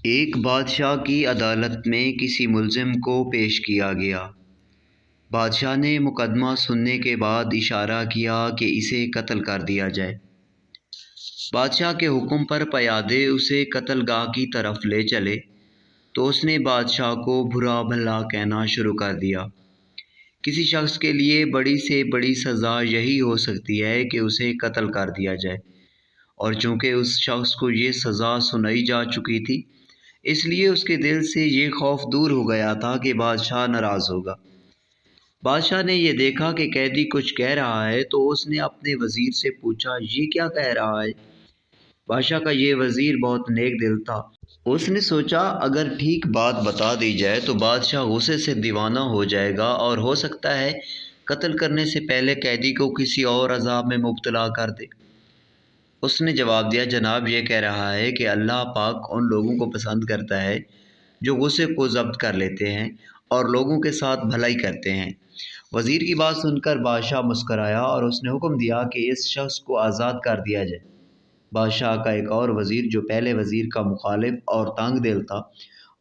ایک بادشاہ کی عدالت میں کسی ملزم کو پیش کیا گیا۔ بادشاہ نے مقدمہ سننے کے بعد اشارہ کیا کہ اسے قتل کر دیا جائے۔ بادشاہ کے حکم پر پیادے اسے قتل گاہ کی طرف لے چلے تو اس نے بادشاہ کو برا بھلا کہنا شروع کر دیا۔ کسی شخص کے لیے بڑی سے بڑی سزا یہی ہو سکتی ہے کہ اسے قتل کر دیا جائے، اور چونکہ اس شخص کو یہ سزا سنائی جا چکی تھی، اس لیے اس کے دل سے یہ خوف دور ہو گیا تھا کہ بادشاہ ناراض ہوگا۔ بادشاہ نے یہ دیکھا کہ قیدی کچھ کہہ رہا ہے تو اس نے اپنے وزیر سے پوچھا، یہ کیا کہہ رہا ہے؟ بادشاہ کا یہ وزیر بہت نیک دل تھا۔ اس نے سوچا اگر ٹھیک بات بتا دی جائے تو بادشاہ غصے سے دیوانہ ہو جائے گا اور ہو سکتا ہے قتل کرنے سے پہلے قیدی کو کسی اور عذاب میں مبتلا کر دے۔ اس نے جواب دیا، جناب یہ کہہ رہا ہے کہ اللہ پاک ان لوگوں کو پسند کرتا ہے جو غصے کو ضبط کر لیتے ہیں اور لوگوں کے ساتھ بھلائی کرتے ہیں۔ وزیر کی بات سن کر بادشاہ مسکرایا اور اس نے حکم دیا کہ اس شخص کو آزاد کر دیا جائے۔ بادشاہ کا ایک اور وزیر جو پہلے وزیر کا مخالف اور تنگ دل تھا،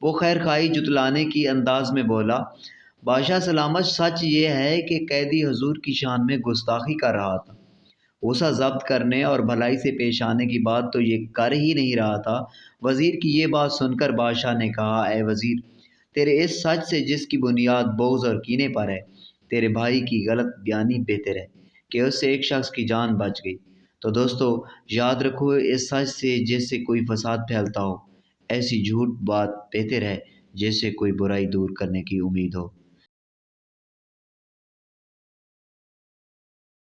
وہ خیر خواہی جتلانے کی انداز میں بولا، بادشاہ سلامت، سچ یہ ہے کہ قیدی حضور کی شان میں گستاخی کر رہا تھا۔ غصہ ضبط کرنے اور بھلائی سے پیش آنے کی بات تو یہ کر ہی نہیں رہا تھا۔ وزیر کی یہ بات سن کر بادشاہ نے کہا، اے وزیر، تیرے اس سچ سے جس کی بنیاد بغض اور کینے پر ہے، تیرے بھائی کی غلط بیانی بہتر ہے کہ اس سے ایک شخص کی جان بچ گئی۔ تو دوستو یاد رکھو، اس سچ سے جس سے کوئی فساد پھیلتا ہو، ایسی جھوٹ بات بہتر ہے جس سے کوئی برائی دور کرنے کی امید ہو۔